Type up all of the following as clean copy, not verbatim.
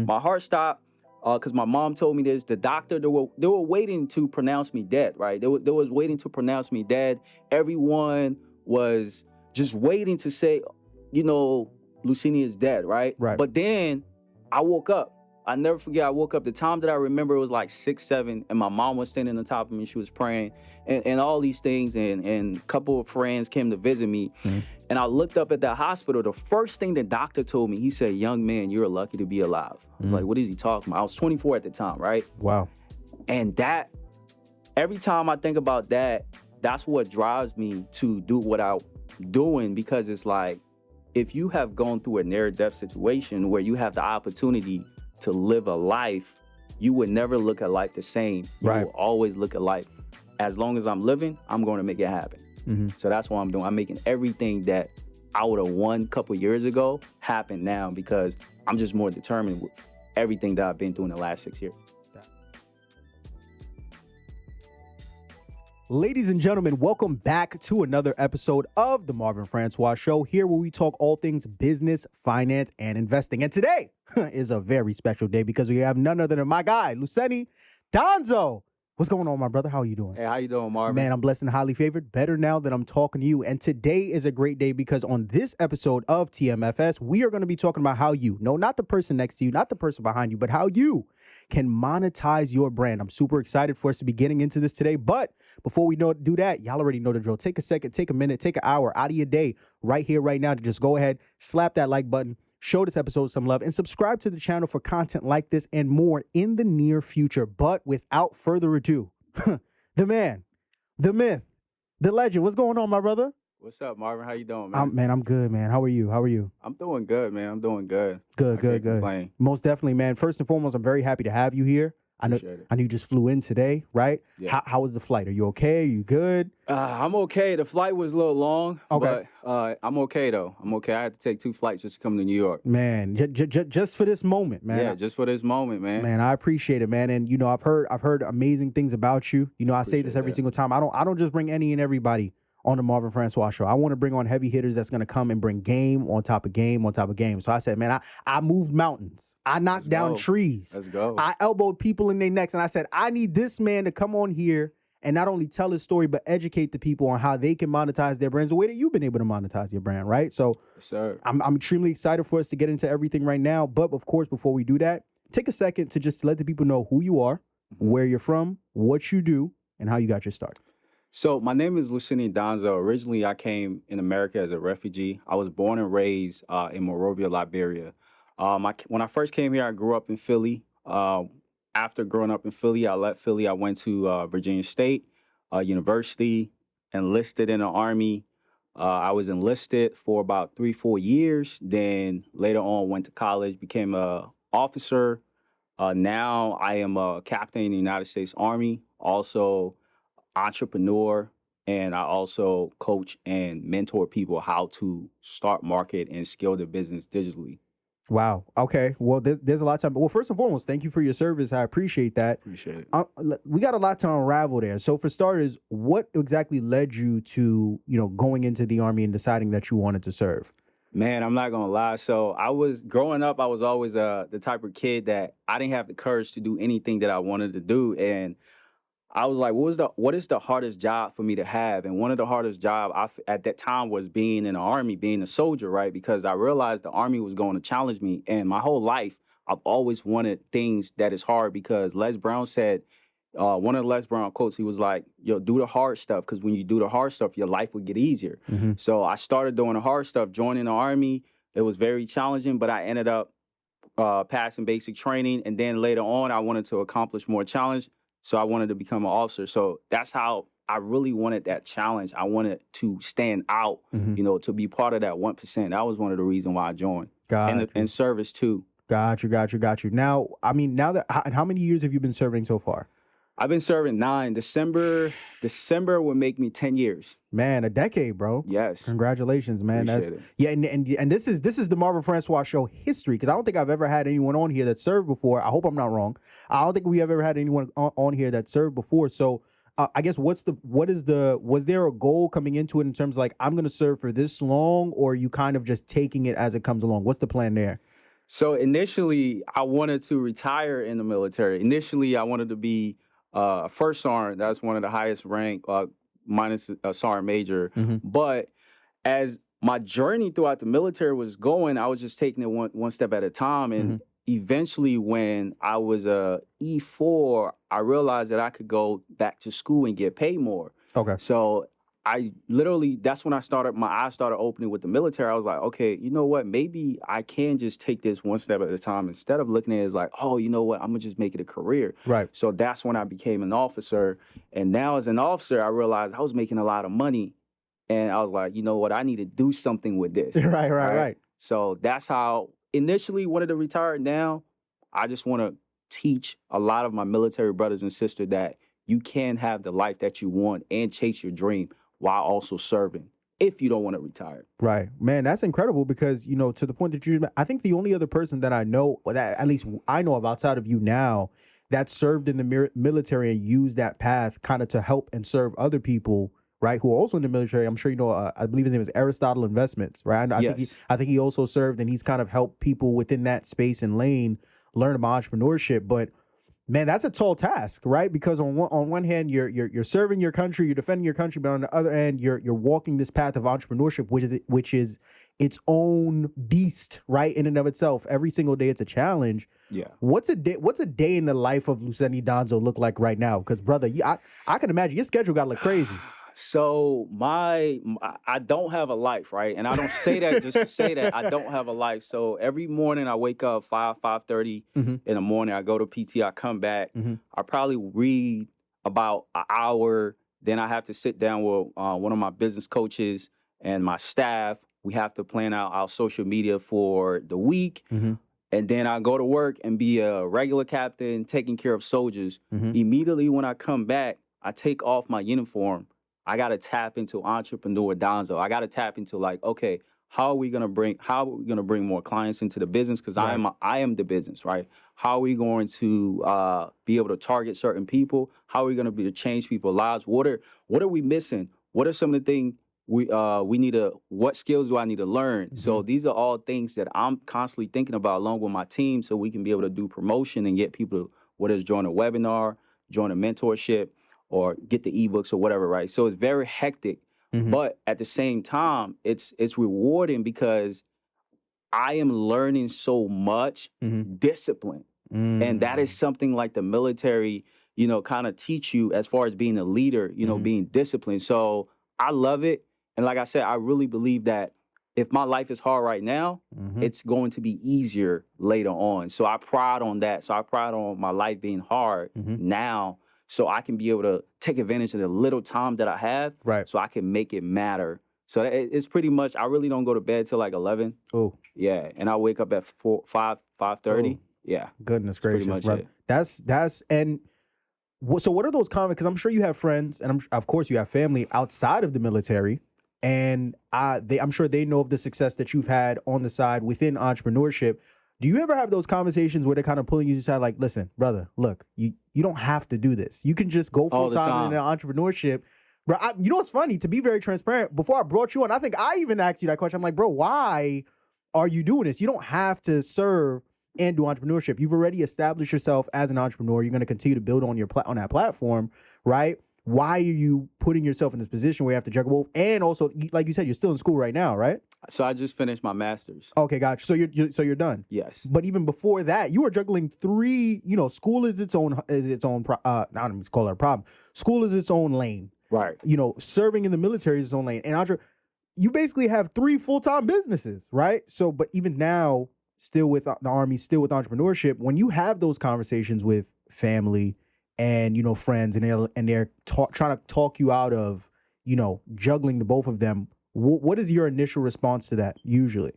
My heart stopped because my mom told me this. The doctor, they were waiting to pronounce me dead, right? They was waiting to pronounce me dead. Everyone was just waiting to say, Lusene is dead, right? Right. But then I woke up. I never forget, I woke up. The time that I remember it was like 6, 7, and my mom was standing on top of me. She was praying and all these things, and a couple of friends came to visit me. And I looked up at the hospital. The first thing the doctor told me, he said, "Young man, you're lucky to be alive." I was like, what is he talking about? I was 24 at the time, right? Wow. And that, every time I think about that, that's what drives me to do what I'm doing, because it's like, if you have gone through a near-death situation where you have the opportunity to live a life, you would never look at life the same. You will always look at life, as long as I'm living, I'm going to make it happen. So that's what I'm doing. I'm making everything that I would have won a couple years ago happen now, because I'm just more determined with everything that I've been through in the last 6 years. Ladies and gentlemen, welcome back to another episode of the Marvin Francois Show, here where we talk all things business, finance, and investing. And today is a very special day because we have none other than my guy, Lusene, Donzo. What's going on, my brother? How are you doing? Hey, how you doing, Marvin? Man, I'm blessed and highly favored. Better now that I'm talking to you. And today is a great day because on this episode of TMFS, we are going to be talking about how you, no, not the person next to you, not the person behind you, but how you can monetize your brand. I'm super excited for us to be getting into this today. But before we do that, y'all already know the drill. Take a second, take a minute, take an hour out of your day right here, right now to just go ahead, slap that like button, show this episode some love, and subscribe to the channel for content like this and more in the near future. But without further ado, the man, the myth, the legend. What's going on, my brother? What's up, Marvin? How you doing, man? Man, I'm good, man. How are you? How are you? I'm doing good, man. I'm doing good. Good. Complain. Most definitely, man. First and foremost, I'm very happy to have you here. I know you just flew in today, right? Yeah. How was the flight? Are you okay? Are you good? I'm okay. The flight was a little long, okay, but I'm okay, though. I'm okay. I had to take 2 flights just to come to New York. Man, just for this moment, man. Yeah, just for this moment, man. Man, I appreciate it, man. And, I've heard amazing things about you. I say this every single time. I don't just bring any and everybody on the Marvin Francois Show. I want to bring on heavy hitters that's going to come and bring game on top of game on top of game. So I said, man, I moved mountains. I knocked down trees. Let's go. I elbowed people in their necks. And I said, I need this man to come on here and not only tell his story, but educate the people on how they can monetize their brands the way that you've been able to monetize your brand, right? So yes, sir. I'm extremely excited for us to get into everything right now. But of course, before we do that, take a second to just let the people know who you are, where you're from, what you do, and how you got your start. So my name is Lusene Donzo. Originally, I came in America as a refugee. I was born and raised in Monrovia, Liberia. When I first came here, I grew up in Philly. After growing up in Philly, I left Philly. I went to Virginia State University, enlisted in the Army. I was enlisted for about 3-4 years. Then later on, went to college, became an officer. Now I am a captain in the United States Army, also entrepreneur, and I also coach and mentor people how to start, market, and scale their business digitally. Wow. Okay. Well, there's a lot of time. Well, first and foremost, thank you for your service. I appreciate that. Appreciate it. We got a lot to unravel there. So for starters, what exactly led you to, going into the Army and deciding that you wanted to serve? Man, I'm not going to lie. So growing up, I was always the type of kid that I didn't have the courage to do anything that I wanted to do. And I was like, what is the hardest job for me to have? And one of the hardest jobs at that time was being in the Army, being a soldier, right? Because I realized the Army was going to challenge me. And my whole life, I've always wanted things that is hard, because Les Brown said, one of the Les Brown quotes, he was like, yo, do the hard stuff, because when you do the hard stuff, your life will get easier. So I started doing the hard stuff, joining the Army. It was very challenging, but I ended up passing basic training. And then later on, I wanted to accomplish more challenge. So I wanted to become an officer. So that's how I really wanted that challenge. I wanted to stand out, to be part of that 1%. That was one of the reasons why I joined. And service too. Got you. Now, how many years have you been serving so far? I've been serving 9. December will make me 10 years. Man, a decade, bro. Yes. Congratulations, man. Appreciate it. And this is the Marvin Francois Show history, because I don't think I've ever had anyone on here that served before. I hope I'm not wrong. I don't think we have ever had anyone on here that served before. So I guess was there a goal coming into it in terms of like, I'm going to serve for this long, or are you kind of just taking it as it comes along? What's the plan there? So initially, I wanted to retire in the military. Initially, I wanted to be a first sergeant. That's one of the highest rank, minus a sergeant major. Mhm. But as my journey throughout the military was going, I was just taking it one step at a time. And Mhm. eventually, when I was a E4, I realized that I could go back to school and get paid more. Okay. So I literally, that's when my eyes started opening with the military. I was like, okay, you know what? Maybe I can just take this one step at a time instead of looking at it as like, oh, you know what? I'm gonna just make it a career. Right. So that's when I became an officer. And now as an officer, I realized I was making a lot of money. And I was like, you know what? I need to do something with this. Right. So that's how initially wanted to retire. Now I just want to teach a lot of my military brothers and sisters that you can have the life that you want and chase your dream while also serving if you don't want to retire. Right. Man, that's incredible because, to the point that I think the only other person that I know, or that at least I know of outside of you now, that served in the military and used that path kind of to help and serve other people, right, who are also in the military. I'm sure you know, I believe his name is Aristotle Investments, right? Yes. I think he also served and he's kind of helped people within that space and lane learn about entrepreneurship. But man, that's a tall task, right? Because on one hand, you're serving your country, you're defending your country, but on the other end, you're walking this path of entrepreneurship, which is its own beast, right? In and of itself, every single day, it's a challenge. Yeah. What's a day in the life of Lusene Donzo look like right now? Because brother, I can imagine your schedule got to look crazy. So I don't have a life, right? And I don't say that just to say that I don't have a life. So every morning I wake up 5:30 in the morning. I go to PT. I come back. I probably read about an hour. Then I have to sit down with one of my business coaches and my staff. We have to plan out our social media for the week. And then I go to work and be a regular captain taking care of soldiers. Immediately when I come back, I take off my uniform. I got to tap into entrepreneur Donzo. I got to tap into like, okay, how are we going to bring more clients into the business? Because I am the business, right? How are we going to be able to target certain people? How are we going to be to change people's lives? What are we missing? What are some of the things we need to, what skills do I need to learn? So these are all things that I'm constantly thinking about along with my team so we can be able to do promotion and get people, whether it's join a webinar, join a mentorship, or get the ebooks or whatever, right? So it's very hectic, but at the same time, it's rewarding because I am learning so much discipline. And that is something like the military, kind of teach you as far as being a leader, being disciplined. So I love it. And like I said, I really believe that if my life is hard right now, it's going to be easier later on. So I pride on that. So I pride on my life being hard now, so I can be able to take advantage of the little time that I have, right? So I can make it matter. So it's pretty much, I really don't go to bed till like 11. Oh, yeah, and I wake up at 5:30. Yeah, goodness gracious, pretty much bro. it. That's and so what are those comments? Because I'm sure you have friends, and of course you have family outside of the military, and I'm sure they know of the success that you've had on the side within entrepreneurship. Do you ever have those conversations where they're kind of pulling you aside, like, listen, brother, look, you don't have to do this. You can just go full time in entrepreneurship. Bro, you know what's funny? To be very transparent, before I brought you on, I think I even asked you that question. I'm like, bro, why are you doing this? You don't have to serve and do entrepreneurship. You've already established yourself as an entrepreneur. You're going to continue to build on on that platform, right? Why are you putting yourself in this position where you have to juggle both? And also, like you said, you're still in school right now, right? So I just finished my master's. Okay, gotcha. So you're done. Yes. But even before that, you were juggling three. School is its own. I don't even call it a problem. School is its own lane. Right. Serving in the military is its own lane. And you basically have 3 full-time businesses, right? So, but even now, still with the Army, still with entrepreneurship, when you have those conversations with family and friends, and they're trying to talk you out of juggling the both of them, what is your initial response to that usually?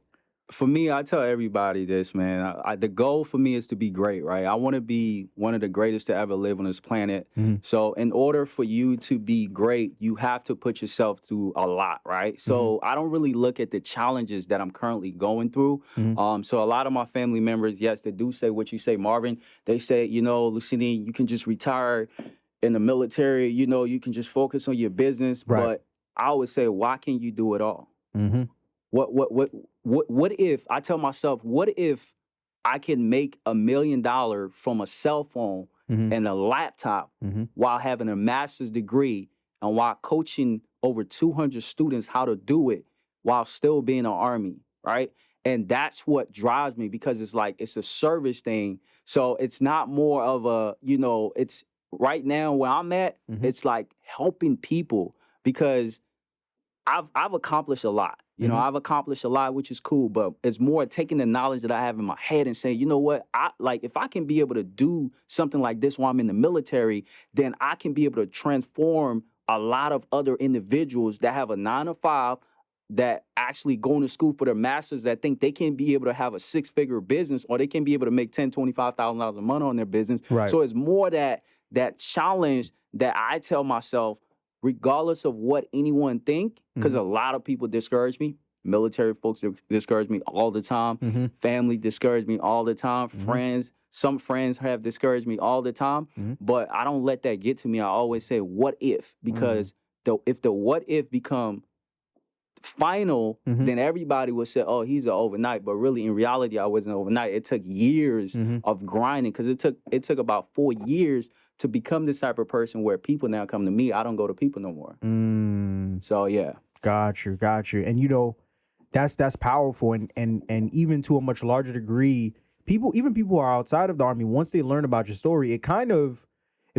For me, I tell everybody this, man. The goal for me is to be great, right? I want to be one of the greatest to ever live on this planet. So in order for you to be great, you have to put yourself through a lot, right? So I don't really look at the challenges that I'm currently going through. So a lot of my family members, yes, they do say what you say, Marvin. They say, Lusene, you can just retire in the military. You can just focus on your business. Right. But I always say, why can't you do it all? What if I tell myself, what if I can make $1 million from a cell phone and a laptop while having a master's degree and while coaching over 200 students how to do it while still being an Army, right? And that's what drives me, because it's like, it's a service thing. So it's not more of a, it's right now where I'm at, it's like helping people, because I've accomplished a lot. I've accomplished a lot, which is cool, but it's more taking the knowledge that I have in my head and saying, you know what, if I can be able to do something like this while I'm in the military, then I can be able to transform a lot of other individuals that have a 9 to 5, that actually going to school for their masters, that think they can be able to have a 6-figure business, or they can be able to make $10,000, $25,000 a month on their business. Right. So it's more that challenge that I tell myself, regardless of what anyone think, because a lot of people discourage me. Military folks discourage me all the time. Family discourage me all the time. Friends, some friends have discouraged me all the time. But I don't let that get to me. I always say, what if? Because if the what if become final, then everybody would say, oh, he's an overnight. But really, in reality, I wasn't overnight. It took years of grinding, because it took about 4 years to become this type of person where people now come to me. I don't go to people no more. So yeah. Got you. And that's powerful. And even to a much larger degree, people who are outside of the Army, once they learn about your story, it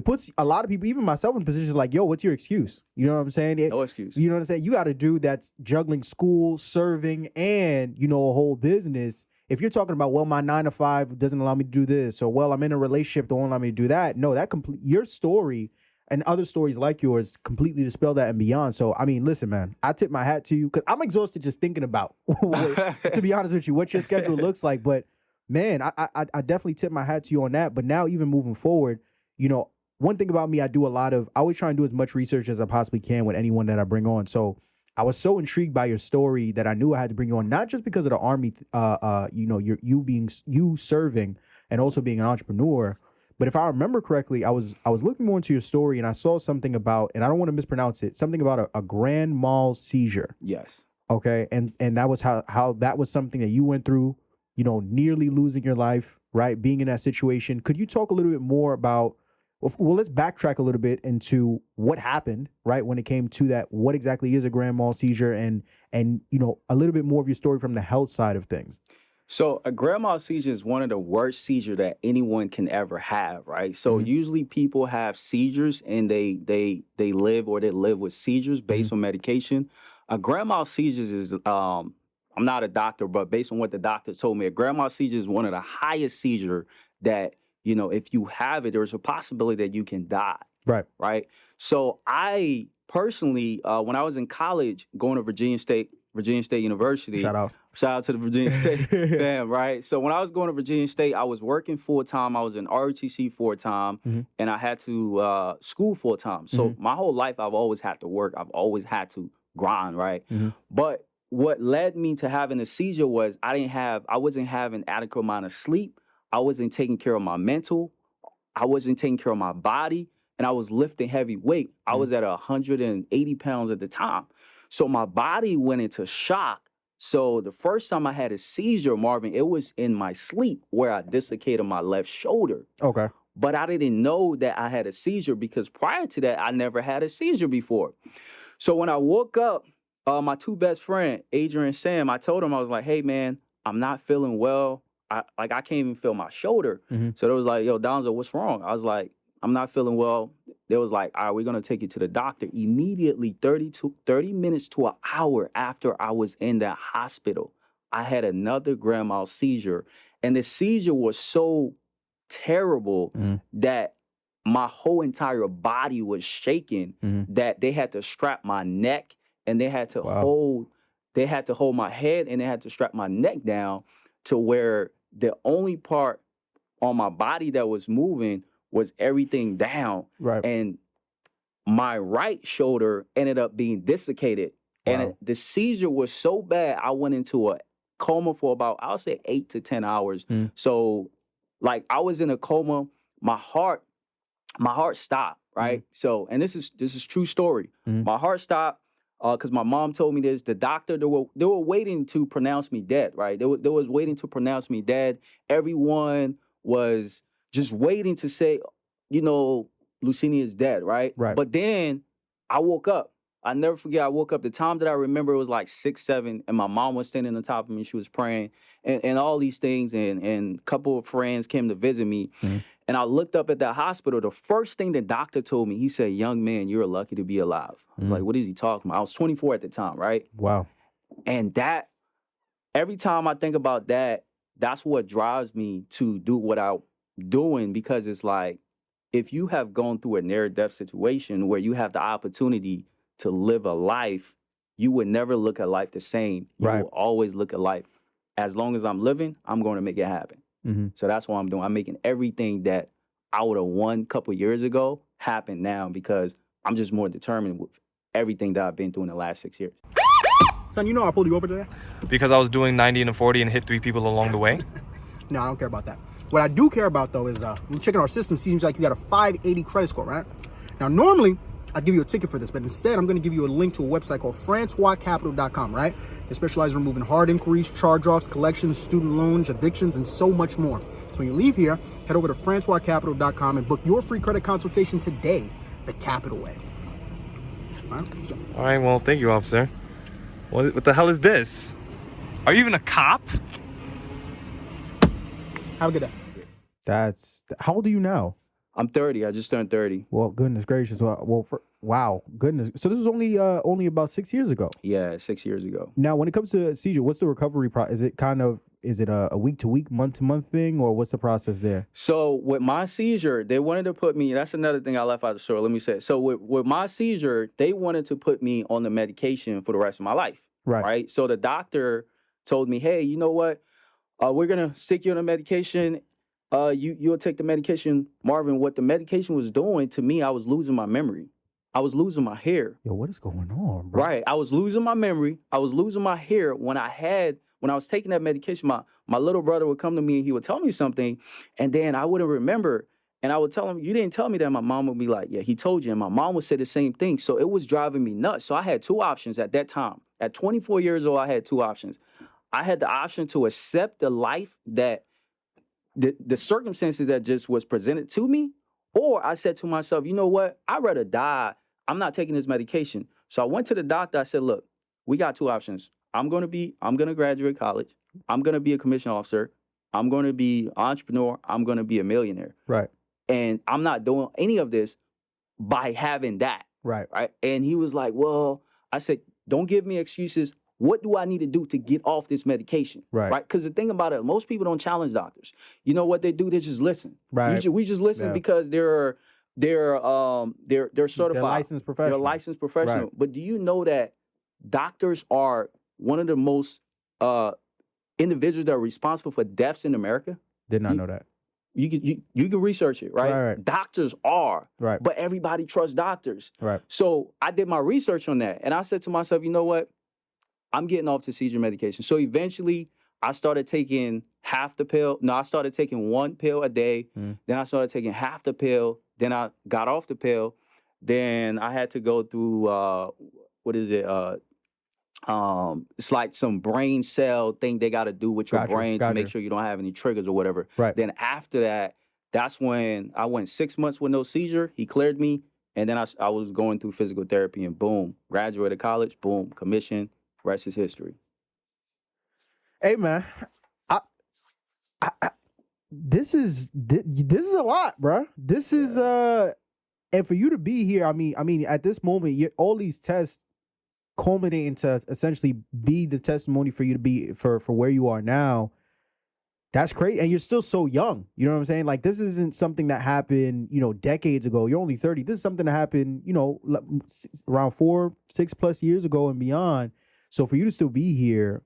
puts a lot of people, even myself, in positions like, yo, what's your excuse? You know what I'm saying? No excuse. You know what I'm saying? You got a dude that's juggling school, serving, and, a whole business. If you're talking about, well, my 9 to 5 doesn't allow me to do this, or, well, I'm in a relationship that won't allow me to do that. No, your story and other stories like yours completely dispel that and beyond. So, I mean, listen, man, I tip my hat to you, because I'm exhausted just thinking about, to be honest with you, what your schedule looks like. But, man, I definitely tip my hat to you on that. But now, even moving forward, one thing about me, I always try and do as much research as I possibly can with anyone that I bring on. So I was so intrigued by your story that I knew I had to bring you on, not just because of the Army, you serving and also being an entrepreneur, but if I remember correctly, I was looking more into your story, and I saw something about, and I don't want to mispronounce it, something about a grand mal seizure. Yes. Okay. And that was how that was something that you went through, nearly losing your life, right? Being in that situation. Could you talk a little bit more about, well, let's backtrack a little bit into what happened, right, when it came to that. What exactly is a grand mal seizure, and a little bit more of your story from the health side of things. So a grand mal seizure is one of the worst seizures that anyone can ever have, right? So usually people have seizures, and they live with seizures based on medication. A grand mal seizure is I'm not a doctor, but based on what the doctor told me, a grand mal seizure is one of the highest seizure that, if you have it, there's a possibility that you can die. Right. Right. So I personally, when I was in college, going to Virginia State University. Shout out to the Virginia State fam, right? So when I was going to Virginia State, I was working full time. I was in ROTC full time, and I had to school full time. So my whole life, I've always had to work. I've always had to grind, right? But what led me to having a seizure was I wasn't having adequate amount of sleep. I wasn't taking care of my mental. I wasn't taking care of my body, and I was lifting heavy weight. I was at 180 pounds at the time. So my body went into shock. So the first time I had a seizure, Marvin, it was in my sleep where I dislocated my left shoulder. Okay. But I didn't know that I had a seizure, because prior to that, I never had a seizure before. So when I woke up, my two best friends, Adrian and Sam, I told them, I was like, hey, man, I'm not feeling well. I can't even feel my shoulder. So they was like, yo, Donzo, what's wrong? I was like, I'm not feeling well. They was like, all right, we're going to take you to the doctor. Immediately, 30 minutes to an hour after I was in that hospital, I had another grand mal seizure. And the seizure was so terrible that my whole entire body was shaking, that they had to strap my neck, and they had to hold my head, and they had to strap my neck down to where the only part on my body that was moving was everything down. Right. And my right shoulder ended up being dislocated. Wow. And the seizure was so bad, I went into a coma for about, I'll say 8 to 10 hours. So like I was in a coma, my heart stopped, right? So, and this is true story. My heart stopped. because my mom told me this. The doctor, they were waiting to pronounce me dead, right? They was waiting to pronounce me dead. Everyone was just waiting to say, you know, Lusene is dead, right? Right. But then I woke up. I never forget, I woke up. The time that I remember, it was like 6, 7, and my mom was standing on top of me. She was praying and all these things, and a couple of friends came to visit me. Mm-hmm. And I looked up at that hospital. The first thing the doctor told me, he said, "Young man, you're lucky to be alive." I was like, what is he talking about? I was 24 at the time, right? Wow. And that, every time I think about that, that's what drives me to do what I'm doing, because it's like, if you have gone through a near-death situation where you have the opportunity to live a life, you would never look at life the same. You Right. will always look at life. As long as I'm living, I'm going to make it happen. Mm-hmm. So that's what I'm doing. I'm making everything that I would have won a couple years ago happen now, because I'm just more determined with everything that I've been through in the last 6 years. Son, you know I pulled you over today? Because I was doing 90 and a 40 and hit 3 people along the way? No, I don't care about that. What I do care about, though, is when checking our system, seems like you got a 580 credit score, right? Now, normally, I'd give you a ticket for this, but instead, I'm going to give you a link to a website called francoiscapital.com, right? They specialize in removing hard inquiries, charge-offs, collections, student loans, addictions, and so much more. So when you leave here, head over to francoiscapital.com and book your free credit consultation today, the Capital way. All right? So, All right, well, thank you, officer. What the hell is this? Are you even a cop? have a good day. That's, how old are you now? I'm 30. I just turned 30. Well, goodness gracious. Wow, goodness. So this was only about 6 years ago. Yeah, 6 years ago. Now, when it comes to seizure, what's the recovery process? Is it a week-to-week, month-to-month thing, or what's the process there? So with my seizure, they wanted to put me, that's another thing I left out of the story. Let me say it. So with my seizure, they wanted to put me on the medication for the rest of my life. Right. So the doctor told me, hey, you know what? We're going to stick you on the medication. You'll take the medication. Marvin, what the medication was doing to me, I was losing my memory. I was losing my hair. Yo, what is going on, bro? Right. I was losing my memory. I was losing my hair. When I was taking that medication, my little brother would come to me and he would tell me something, and then I wouldn't remember. And I would tell him, you didn't tell me that. My mom would be like, yeah, he told you. And my mom would say the same thing. So it was driving me nuts. So I had two options at that time. At 24 years old, I had two options. I had the option to accept the life that the circumstances that just was presented to me, or I said to myself, you know what? I'd rather die. I'm not taking this medication. So I went to the doctor. I said, look, we got two options. I'm going to graduate college. I'm going to be a commission officer. I'm going to be an entrepreneur. I'm going to be a millionaire. Right. And I'm not doing any of this by having that. Right. Right. And he was like, well, I said, don't give me excuses. What do I need to do to get off this medication? Right. Right. Because the thing about it, most people don't challenge doctors. You know what they do? They just listen. Right. We just listen because they're certified. They're licensed professional. They're licensed professional. Right. But do you know that doctors are one of the most individuals that are responsible for deaths in America? Did not know that. You can research it, right? Right. Doctors are, right, but everybody trusts doctors. Right. So I did my research on that, and I said to myself, you know what? I'm getting off the seizure medication. So eventually, I started taking half the pill. No, I started taking one pill a day. Then I started taking half the pill. Then I got off the pill. Then I had to go through it's like some brain cell thing they got to do with your brain to make sure you don't have any triggers or whatever. Right. Then after that, that's when I went 6 months with no seizure. He cleared me. And then I was going through physical therapy, and boom, graduated college, boom, commission, rest is history. Hey, man, this is a lot, bro. This is, and for you to be here, I mean, at this moment, all these tests culminating to essentially be the testimony for you to be for where you are now. That's crazy. And you're still so young. You know what I'm saying? Like, this isn't something that happened, decades ago. You're only 30. This is something that happened, around 4-6+ years ago and beyond. So for you to still be here,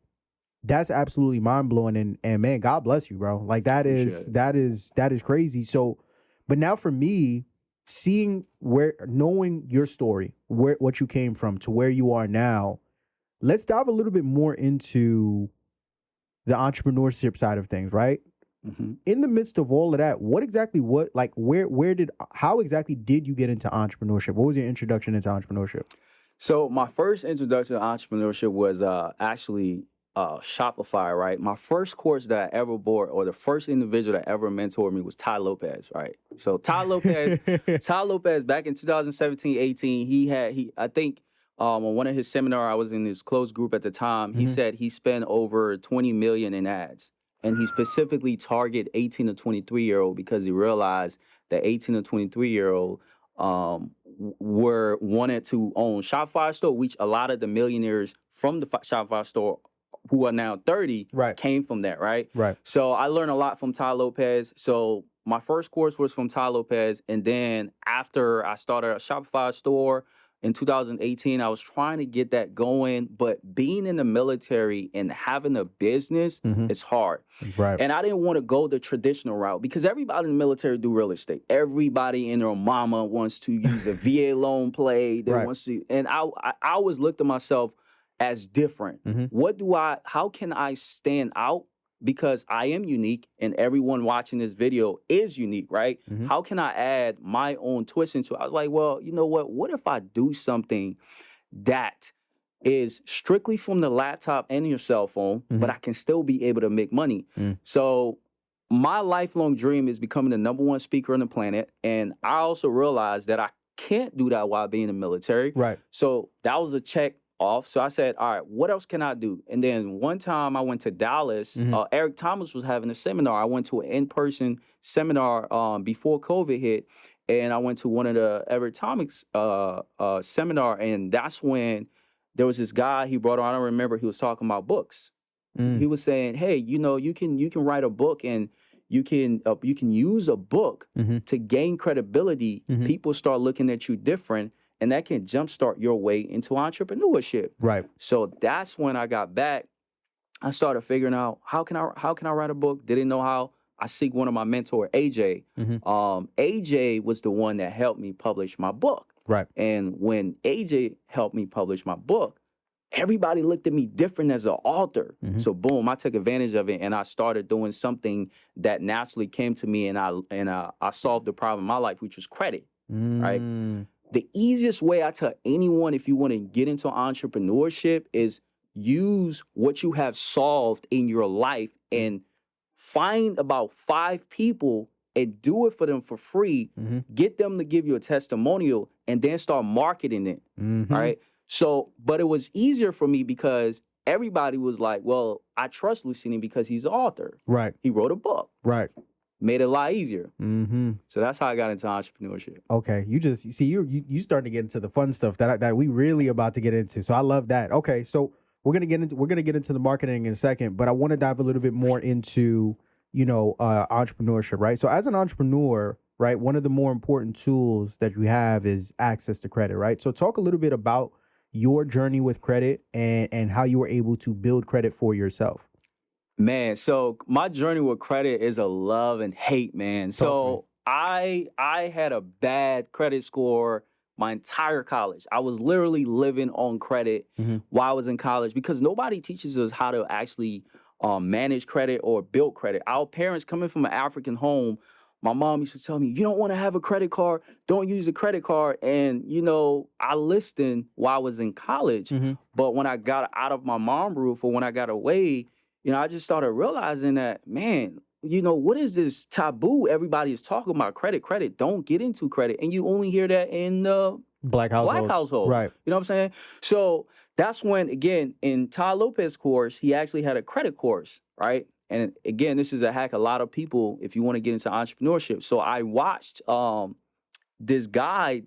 that's absolutely mind blowing. And man, God bless you, bro. Like, that is crazy. So, but now for me, knowing your story, what you came from to where you are now, let's dive a little bit more into the entrepreneurship side of things, right? Mm-hmm. In the midst of all of that, how exactly did you get into entrepreneurship? What was your introduction into entrepreneurship? So my first introduction to entrepreneurship was actually Shopify, right? My first course that I ever bought, or the first individual that ever mentored me, was Ty Lopez, right? So Ty Lopez, back in 2017, 18, I think on one of his seminars, I was in his closed group at the time. He said he spent over 20 million in ads, and he specifically targeted 18 to 23-year-old because he realized that 18 to 23-year-old were wanted to own Shopify store, which a lot of the millionaires from the Shopify store who are now 30 Right. came from that, right? Right. So I learned a lot from Ty Lopez. So my first course was from Ty Lopez. And then after I started a Shopify store in 2018, I was trying to get that going. But being in the military and having a business, it's hard. Right. And I didn't want to go the traditional route because everybody in the military do real estate. Everybody and their mama wants to use a VA loan play. They Right. want to, and I always looked at myself as different. How can I stand out? Because I am unique and everyone watching this video is unique, right? How can I add my own twist into it? I was like, well, you know what? What if I do something that is strictly from the laptop and your cell phone, but I can still be able to make money? So my lifelong dream is becoming the #1 speaker on the planet. And I also realized that I can't do that while being in the military. Right. So that was a check off. So I said, all right, what else can I do? And then one time I went to Dallas. Eric Thomas was having a seminar. I went to an in-person seminar before COVID hit. And I went to one of the Eric Thomas seminar. And that's when there was this guy he brought on. I don't remember. He was talking about books. He was saying, hey, you can write a book and you can use a book to gain credibility. People start looking at you different. And that can jumpstart your way into entrepreneurship. Right. So that's when I got back. I started figuring out how can I write a book. Didn't know how. I seek one of my mentor, AJ. AJ was the one that helped me publish my book. Right. And when AJ helped me publish my book, everybody looked at me different as an author. So boom, I took advantage of it and I started doing something that naturally came to me, and I solved the problem in my life, which was credit. Right. The easiest way I tell anyone, if you want to get into entrepreneurship, is use what you have solved in your life and find about 5 people and do it for them for free. Get them to give you a testimonial and then start marketing it. All right. So, but it was easier for me because everybody was like, well, I trust Lusene because he's an author. Right. He wrote a book. Right. Made it a lot easier. So that's how I got into entrepreneurship. Okay, you starting to get into the fun stuff that we really about to get into. So I love that. Okay, so we're gonna get into the marketing in a second, but I want to dive a little bit more into entrepreneurship, right? So as an entrepreneur, right, one of the more important tools that you have is access to credit, right? So talk a little bit about your journey with credit and how you were able to build credit for yourself. Man, so my journey with credit is a love and hate, man. So I had a bad credit score my entire college. I was literally living on credit while I was in college because nobody teaches us how to actually manage credit or build credit. Our parents, coming from an African home, my mom used to tell me, you don't want to have a credit card, don't use a credit card. And, I listened while I was in college. But when I got out of my mom's roof, or when I got away, I just started realizing that, man, what is this taboo? Everybody is talking about credit. Don't get into credit. And you only hear that in the Black household. Right. You know what I'm saying? So that's when, again, in Ty Lopez's course, he actually had a credit course, right? And again, this is a hack a lot of people if you want to get into entrepreneurship. So I watched this guy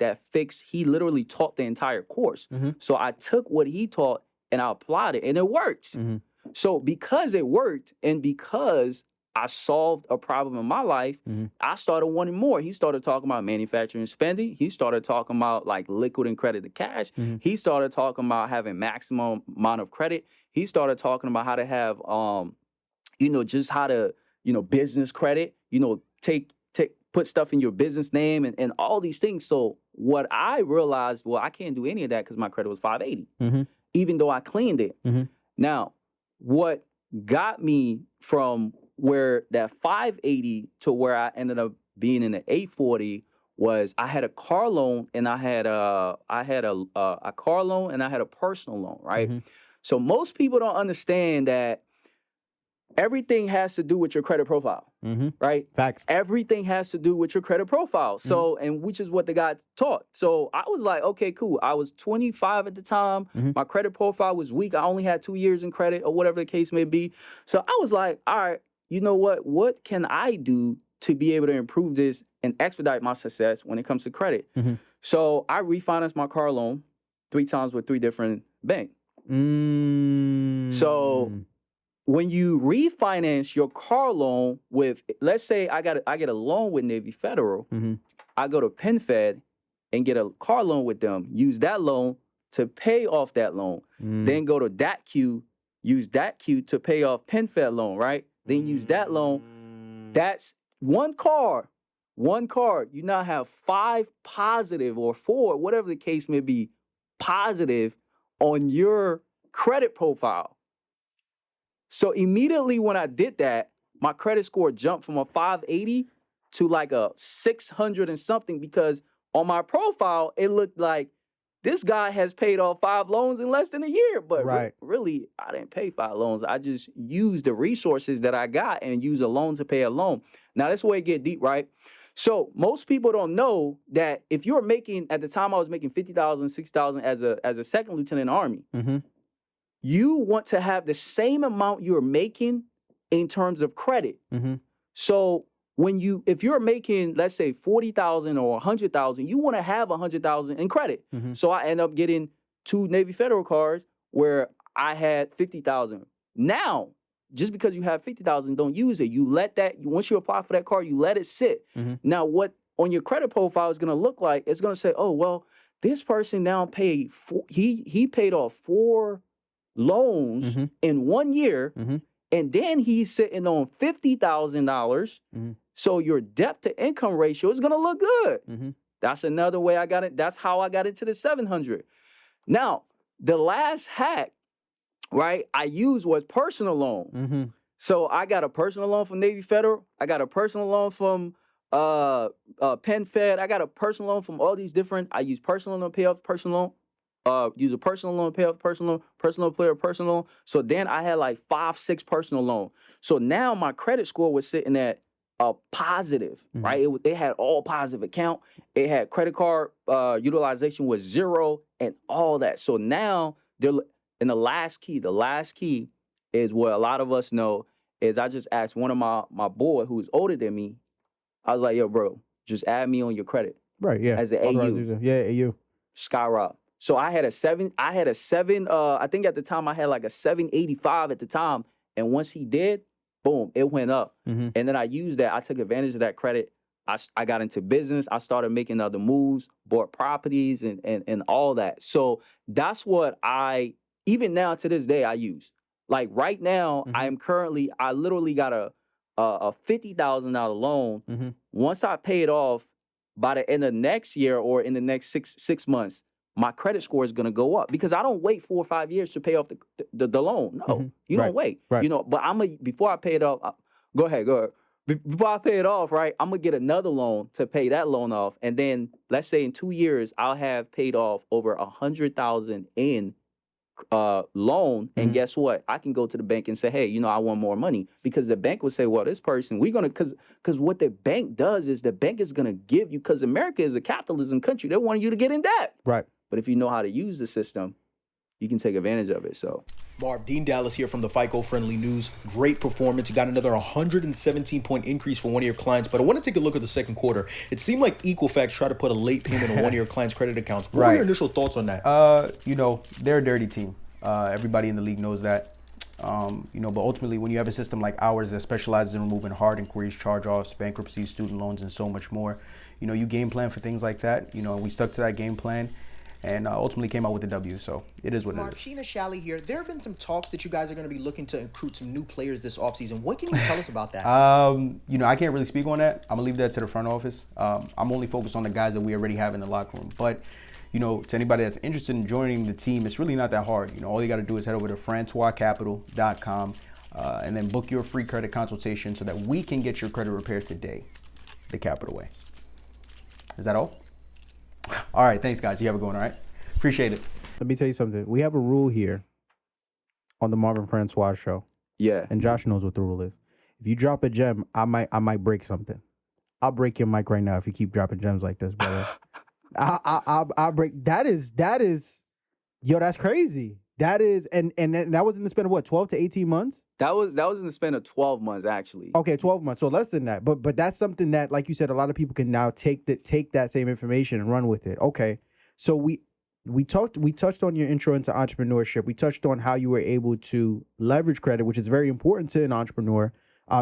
he literally taught the entire course. So I took what he taught and I applied it, and it worked. So because it worked and because I solved a problem in my life, I started wanting more. He started talking about manufacturing spending. He started talking about like liquid and credit to cash. He started talking about having maximum amount of credit. He started talking about how to have, just how to, business credit, put stuff in your business name and all these things. So what I realized, well, I can't do any of that because my credit was 580, even though I cleaned it. Now, what got me from where that 580 to where I ended up being in the 840 was I had a car loan and I had a car loan and I had a personal loan, right? So most people don't understand that everything has to do with your credit profile, right? Facts. Everything has to do with your credit profile. So, and which is what the guy taught. So I was like, okay, cool. I was 25 at the time. My credit profile was weak. I only had 2 years in credit or whatever the case may be. So I was like, all right, you know what? What can I do to be able to improve this and expedite my success when it comes to credit? So I refinanced my car loan 3 times with 3 different banks. So when you refinance your car loan with, let's say I get a loan with Navy Federal, I go to PenFed and get a car loan with them, use that loan to pay off that loan, then go to DATQ, use DATQ to pay off PenFed loan, right? Then use that loan. That's one car. You now have 5 positive or 4, whatever the case may be, positive on your credit profile. So immediately when I did that, my credit score jumped from a 580 to like a 600 and something, because on my profile, it looked like this guy has paid off 5 loans in less than a year. But really, I didn't pay 5 loans. I just used the resources that I got and used a loan to pay a loan. Now, that's where it get deep, right? So most people don't know that if you're making, at the time I was making $50,000, $60,000 as a second lieutenant in the Army, you want to have the same amount you're making in terms of credit. So if you're making, let's say 40,000 or 100,000, you want to have 100,000 in credit. So I end up getting 2 Navy Federal cards where I had 50,000. Now, just because you have 50,000, don't use it. You let that, once you apply for that card, you let it sit. Now, what on your credit profile is going to look like, it's going to say, oh, well, this person now paid, he paid off 4 loans in 1 year, and then he's sitting on $50,000. So your debt to income ratio is going to look good. That's another way I got it. That's how I got into the 700. Now, the last hack, right, I used was personal loan. So I got a personal loan from Navy Federal. I got a personal loan from PenFed. I got a personal loan from all these different. I use personal loan to pay off personal loan. Use a personal loan, pay off personal player, personal loan. So then I had like 5, 6 personal loan. So now my credit score was sitting at a positive, right? It had all positive account. It had credit card utilization was 0 and all that. So now and the last key is what a lot of us know is I just asked one of my boy who's older than me. I was like, yo, bro, just add me on your credit. Right, yeah. As an AU. Yeah, AU. Skyrock. So I had a 7, I think at the time I had like a 785 at the time. And once he did, boom, it went up. And then I used that. I took advantage of that credit. I got into business. I started making other moves, bought properties and all that. So that's what even now to this day, I use. Like right now, I literally got a $50,000 loan. Once I pay it off, by the end of next year or in the next six months, my credit score is going to go up because I don't wait 4 or 5 years to pay off the loan. No, you don't wait. Right. You know, but before I pay it off, go ahead. Before I pay it off, right, I'm going to get another loan to pay that loan off. And then let's say in 2 years, I'll have paid off over 100,000 in loan. And guess what? I can go to the bank and say, hey, you know, I want more money, because the bank would say, well, this person, we're going to, because what the bank does is the bank is going to give you, because America is a capitalism country. They want you to get in debt. Right. But if you know how to use the system, you can take advantage of it. So, Marv, Dean Dallas here from the FICO Friendly News. Great performance. You got another 117-point increase for one of your clients. But I want to take a look at the second quarter. It seemed like Equifax tried to put a late payment on one of your clients' credit accounts. What were your initial thoughts on that? You know, they're a dirty team. Everybody in the league knows that. You know, but ultimately, when you have a system like ours that specializes in removing hard inquiries, charge-offs, bankruptcies, student loans, and so much more, you know, you game plan for things like that. You know, we stuck to that game plan, and ultimately came out with the W. So it is what it is. Sheena Shalley here. There have been some talks that you guys are going to be looking to recruit some new players this offseason. What can you tell us about that? You know, I can't really speak on that. I'm going to leave that to the front office. I'm only focused on the guys that we already have in the locker room. But, you know, to anybody that's interested in joining the team, it's really not that hard. You know, all you got to do is head over to francoiscapital.com and then book your free credit consultation so that we can get your credit repaired today, the Capital way. Is that all? All right, thanks, guys. You have a good one, all right? Appreciate it. Let me tell you something. We have a rule here on the Marvin Francois show, Yeah. and Josh knows what the rule is. If you drop a gem, I might break something. I'll break your mic right now if you keep dropping gems like this, brother. I'll break. That is, yo, that's crazy. That is, and that was in the span of what, 12 to 18 months? That was in the span of 12 months, actually. Okay, 12 months. So less than that. But that's something that, like you said, a lot of people can now take that same information and run with it. Okay. So we touched on your intro into entrepreneurship. We touched on how you were able to leverage credit, which is very important to an entrepreneur,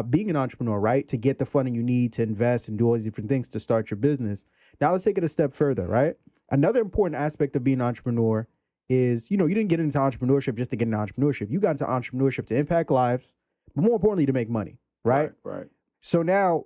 being an entrepreneur, right? To get the funding you need to invest and do all these different things to start your business. Now let's take it a step further, right? Another important aspect of being an entrepreneur is, you didn't get into entrepreneurship just to get into entrepreneurship. You got into entrepreneurship to impact lives, but more importantly, to make money, right? Right. So now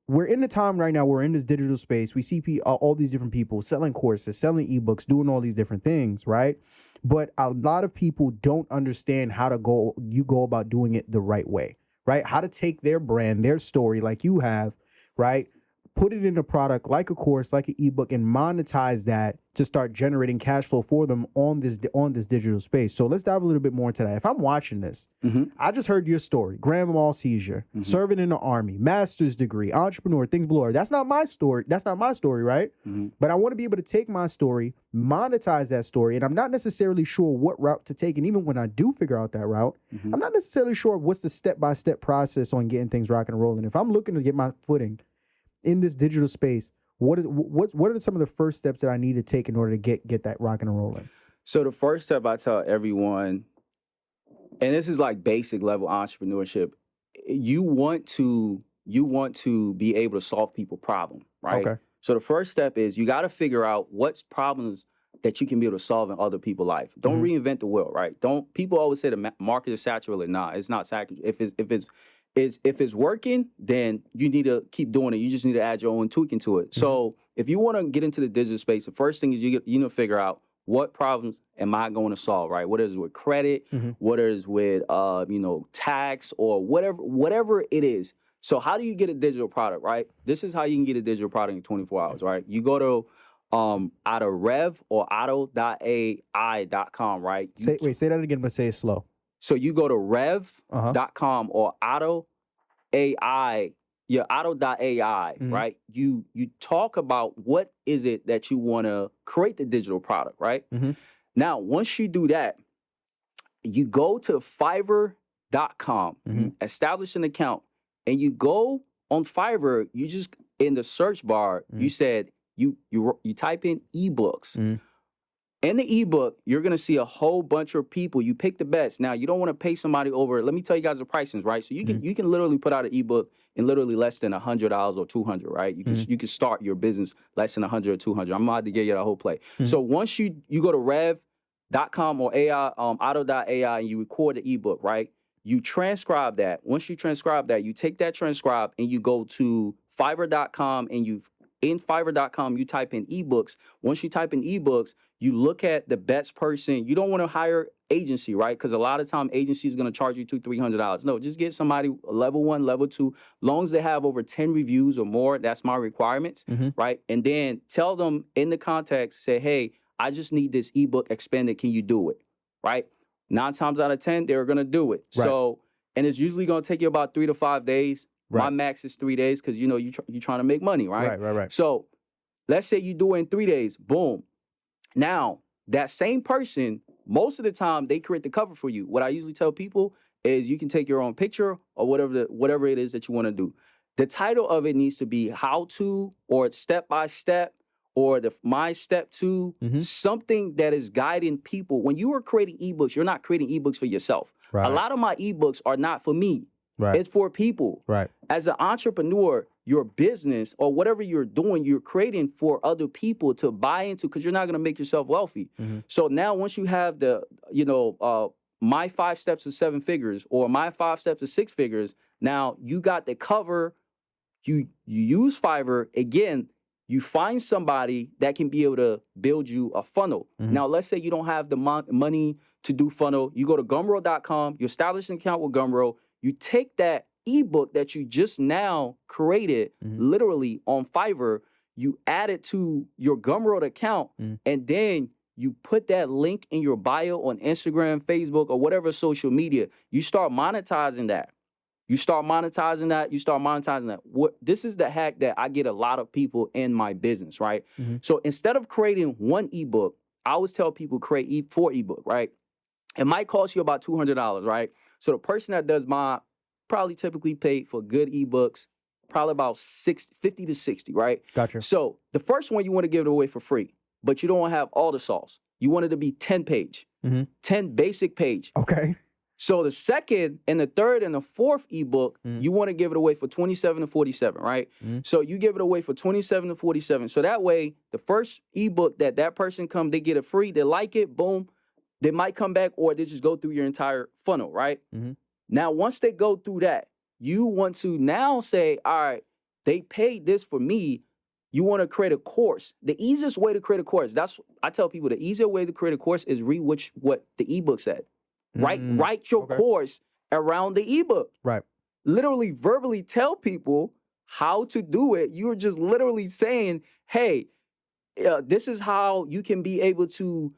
we're in the time right now, we're in this digital space. We see all these different people selling courses, selling ebooks, doing all these different things, right? But a lot of people don't understand how to go about doing it the right way, right? How to take their brand, their story like you have, right? Put it in a product like a course, like an ebook, and monetize that to start generating cash flow for them on this digital space. So let's dive a little bit more into that. If I'm watching this, I just heard your story: grand mal seizure, serving in the army, master's degree, entrepreneur, things below. That's not my story. That's not my story, right? But I want to be able to take my story, monetize that story, and I'm not necessarily sure what route to take. And even when I do figure out that route, I'm not necessarily sure what's the step-by-step process on getting things rocking and rolling. If I'm looking to get my footing in this digital space, what are some of the first steps that I need to take in order to get that rocking and rolling? So the first step I tell everyone, and this is like basic level entrepreneurship, you want to be able to solve people problem, right? Okay. So the first step is you got to figure out what's problems that you can be able to solve in other people's life. Don't reinvent the wheel, right? People always say the market is saturated. Nah, it's not saturated. If it's working, then you need to keep doing it. You just need to add your own tweak into it. So if you want to get into the digital space, the first thing is you need to figure out what problems am I going to solve, right? What is with credit? What is with tax or whatever it is. So how do you get a digital product, right? This is how you can get a digital product in 24 hours, right? You go to either Rev or auto.ai.com, right? Say that again, but say it slow. So you go to rev.com or auto.ai, right? You talk about what is it that you want to create the digital product, right? Now, once you do that, you go to Fiverr.com, establish an account, and you go on Fiverr, you just, in the search bar, you said, you type in ebooks. In the ebook, you're going to see a whole bunch of people. You pick the best. Now, you don't want to pay somebody over. Let me tell you guys the pricings, right? So you can literally put out an ebook in literally less than $100 or $200, right? You can start your business less than $100 or $200. I'm about to give you the whole play. So once you go to rev.com or auto.ai and you record the ebook, right? You transcribe that. Once you transcribe that, you take that transcribe and you go to Fiverr.com and in Fiverr.com, you type in ebooks. Once you type in ebooks, you look at the best person. You don't want to hire agency, right? Because a lot of time agency is going to charge you $200-$300. No, just get somebody level 1, level 2. Long as they have over 10 reviews or more, that's my requirements, right? And then tell them in the context, say, hey, I just need this ebook expanded. Can you do it, right? 9 times out of 10, they're going to do it. Right. So, and it's usually going to take you about 3 to 5 days. Right. My max is 3 days because, you're trying to make money, right? Right. So let's say you do it in 3 days. Boom. Now, that same person, most of the time, they create the cover for you. What I usually tell people is you can take your own picture or whatever it is that you want to do. The title of it needs to be how to or step by step or my step to, something that is guiding people. When you are creating ebooks, you're not creating ebooks for yourself. Right. A lot of my ebooks are not for me. Right. It's for people. Right. As an entrepreneur, your business or whatever you're doing, you're creating for other people to buy into because you're not going to make yourself wealthy. So now once you have the, my 5 steps to 7 figures or my 5 steps to 6 figures, now you got the cover, you use Fiverr, again, you find somebody that can be able to build you a funnel. Now, let's say you don't have the money to do funnel. You go to Gumroad.com, you establish an account with Gumroad, you take that ebook that you just now created, literally on Fiverr, you add it to your Gumroad account, and then you put that link in your bio on Instagram, Facebook, or whatever social media. You start monetizing that. You start monetizing that. This is the hack that I get a lot of people in my business, right? So instead of creating one ebook, I always tell people create 4 ebook, right? It might cost you about $200, right? So the person that does mine probably typically paid for good ebooks, probably about 50 to 60, right? Gotcha. So the first one you want to give it away for free, but you don't want to have all the sauce. You want it to be 10 page, 10 basic page. Okay. So the second and the third and the fourth ebook, you want to give it away for 27 to 47, right? So you give it away for 27 to 47. So that way, the first ebook that person come, they get it free, they like it, boom. They might come back, or they just go through your entire funnel, right? Now, once they go through that, you want to now say, all right, they paid this for me. You want to create a course. The easiest way to create a course, I tell people the easier way to create a course is read what the ebook said. Write your course around the ebook. Right. Literally verbally tell people how to do it. You're just literally saying, hey, this is how you can be able to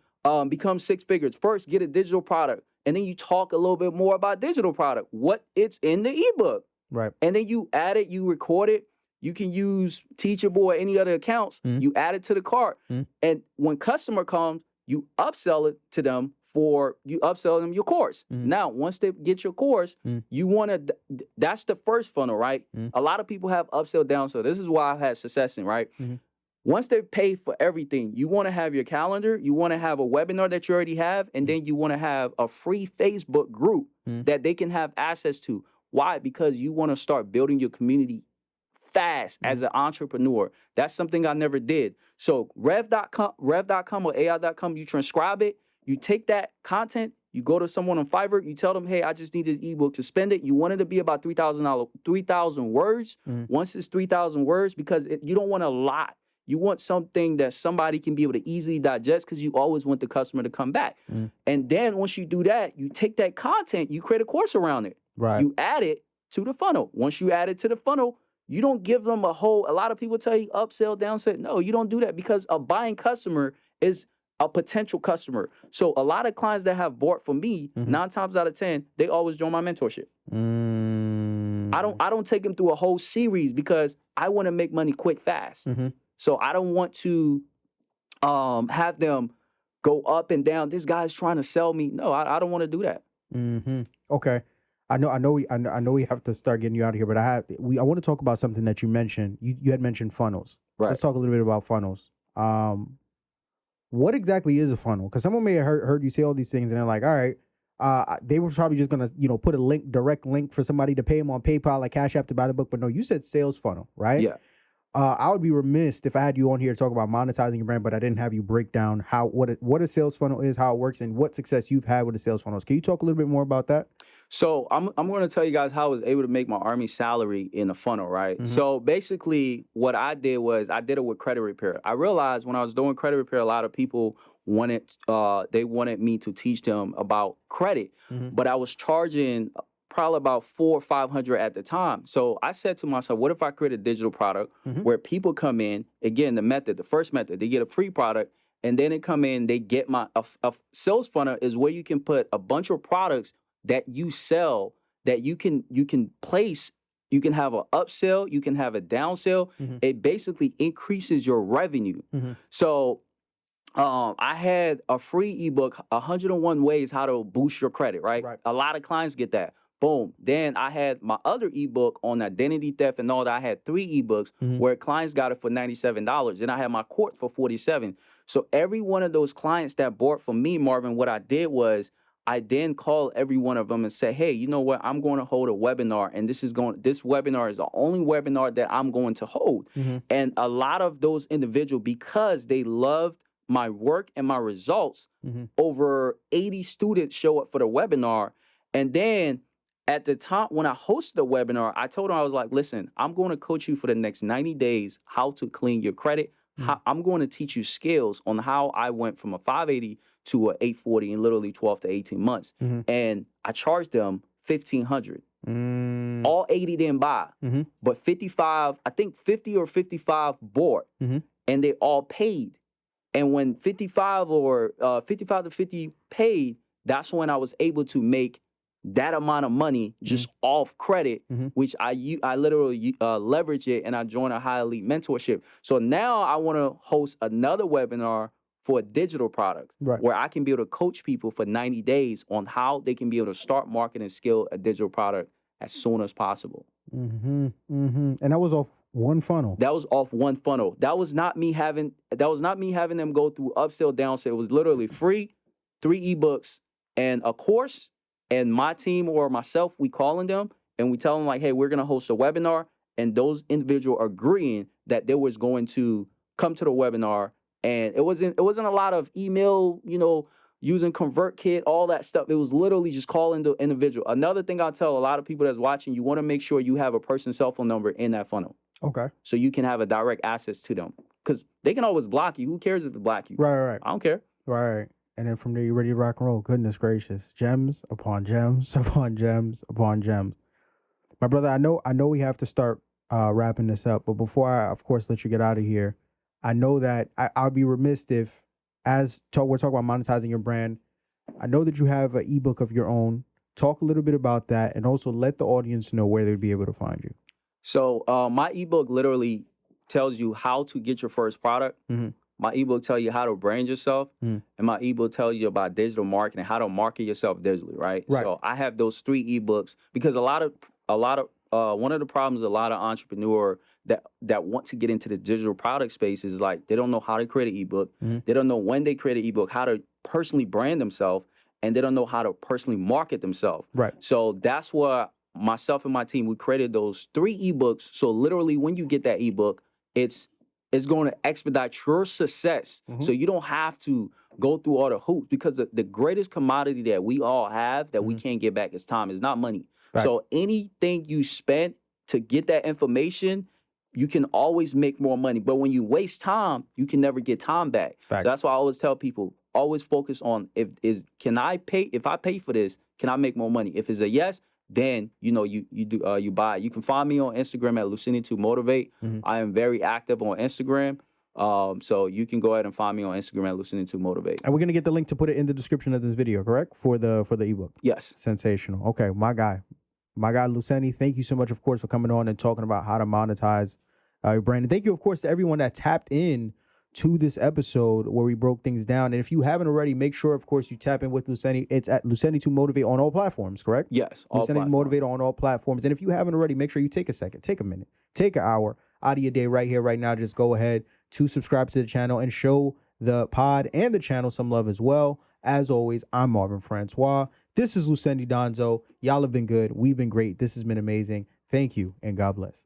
become 6 figures. First, get a digital product. And then you talk a little bit more about digital product, what it's in the ebook. Right. And then you add it, you record it. You can use Teachable or any other accounts. You add it to the cart. And when customer comes, you upsell it to them you upsell them your course. Now, once they get your course, you want to, that's the first funnel, right? A lot of people have upsell, downsell. This is why I had success in, right? Once they pay for everything, you want to have your calendar, you want to have a webinar that you already have, and then you want to have a free Facebook group that they can have access to. Why? Because you want to start building your community fast as an entrepreneur. That's something I never did. So rev.com or AI.com, you transcribe it, you take that content, you go to someone on Fiverr, you tell them, hey, I just need this ebook to spend it. You want it to be about 3,000 words. Once it's 3,000 words, because you don't want a lot. You want something that somebody can be able to easily digest, because you always want the customer to come back. And then once you do that, you take that content, you create a course around it. Right. You add it to the funnel. Once you add it to the funnel, you don't give them a lot of people tell you upsell, downsell. No, you don't do that, because a buying customer is a potential customer. So a lot of clients that have bought from me, 9 times out of 10, they always join my mentorship. I don't take them through a whole series, because I want to make money quick, fast. So I don't want to have them go up and down. This guy's trying to sell me. No, I don't want to do that. Okay. I know we have to start getting you out of here, but I want to talk about something that you mentioned. You had mentioned funnels. Right. Let's talk a little bit about funnels. What exactly is a funnel? Because someone may have heard you say all these things, and they're like, all right, they were probably just gonna put a direct link for somebody to pay them on PayPal, like Cash App, to buy the book. But no, you said sales funnel, right? Yeah. I would be remiss if I had you on here to talk about monetizing your brand, but I didn't have you break down what a sales funnel is, how it works, and what success you've had with the sales funnels. Can you talk a little bit more about that? So I'm going to tell you guys how I was able to make my Army salary in a funnel, right? So basically what I did was I did it with credit repair. I realized when I was doing credit repair, a lot of people wanted me to teach them about credit, but I was charging probably about $400 or $500 at the time. So I said to myself, what if I create a digital product where people come in, again, the first method, they get a free product, and then they come in, they get a sales funnel is where you can put a bunch of products that you sell, that you can place. You can have an upsell, you can have a downsell. It basically increases your revenue. So I had a free ebook, 101 ways how to boost your credit, right? A lot of clients get that. Boom. Then I had my other ebook on identity theft and all that. I had 3 ebooks where clients got it for $97. Then I had my court for $47. So every one of those clients that bought from me, Marvin, what I did was I then called every one of them and said, hey, you know what? I'm going to hold a webinar, and this webinar is the only webinar that I'm going to hold. And a lot of those individuals, because they loved my work and my results, over 80 students show up for the webinar. And then at the time when I hosted the webinar, I told them, I was like, listen, I'm going to coach you for the next 90 days how to clean your credit. I'm going to teach you skills on how I went from a 580 to a 840 in literally 12 to 18 months. And I charged them $1,500. Mm, All 80 didn't buy, but 55, I think 50 or 55 bought, and they all paid. And when 55 or 55 to 50 paid, that's when I was able to make that amount of money just off credit, which I literally leverage it, and I joined a high elite mentorship. So now I want to host another webinar for a digital product where I can be able to coach people for 90 days on how they can be able to start marketing and scale a digital product as soon as possible. And that was off one funnel. That was off one funnel. That was not me having them go through upsell, downsell. It was literally free, 3 ebooks and a course. And my team or myself, we calling them and we tell them like, hey, we're gonna host a webinar, and those individuals agreeing that they was going to come to the webinar. And it wasn't a lot of email, using ConvertKit, all that stuff. It was literally just calling the individual. Another thing I'll tell a lot of people that's watching, you want to make sure you have a person's cell phone number in that funnel. Okay. So you can have a direct access to them. Because they can always block you. Who cares if they block you? Right. I don't care. Right. And then from there, you're ready to rock and roll. Goodness gracious. Gems upon gems upon gems upon gems. My brother, I know we have to start wrapping this up. But before I, of course, let you get out of here, I know that I'll be remiss if, we're talking about monetizing your brand, I know that you have an ebook of your own. Talk a little bit about that, and also let the audience know where they'd be able to find you. So my ebook literally tells you how to get your first product. My ebook tells you how to brand yourself, and my ebook tells you about digital marketing, how to market yourself digitally, right? So I have those 3 ebooks because one of the problems a lot of entrepreneurs that want to get into the digital product space is like they don't know how to create an ebook. They don't know when they create an ebook, how to personally brand themselves, and they don't know how to personally market themselves. Right. So that's what myself and my team, we created those 3 ebooks. So literally when you get that ebook, it's going to expedite your success. So you don't have to go through all the hoops, because the greatest commodity that we all have that we can't get back is time. It's not money. Right. So anything you spend to get that information, you can always make more money. But when you waste time, you can never get time back. So that's why I always tell people, always focus on if I pay for this, can I make more money? If it's a yes, then you buy it. You can find me on Instagram at Lusene to Motivate. I am very active on Instagram. So you can go ahead and find me on Instagram at Lusene to Motivate. And we're gonna get the link to put it in the description of this video, correct? For the ebook. Yes. Sensational. Okay, my guy Lusene, thank you so much, of course, for coming on and talking about how to monetize your brand. And thank you, of course, to everyone that tapped in to this episode where we broke things down. And if you haven't already, make sure, of course, you tap in with Lusene. It's at Lusene to Motivate on all platforms, correct? Yes. Lusene to Motivate on all platforms. And if you haven't already, make sure you take a second, take a minute, take an hour out of your day right here, right now. Just go ahead to subscribe to the channel and show the pod and the channel some love as well. As always, I'm Marvin Francois. This is Lusene Donzo. Y'all have been good. We've been great. This has been amazing. Thank you, and God bless.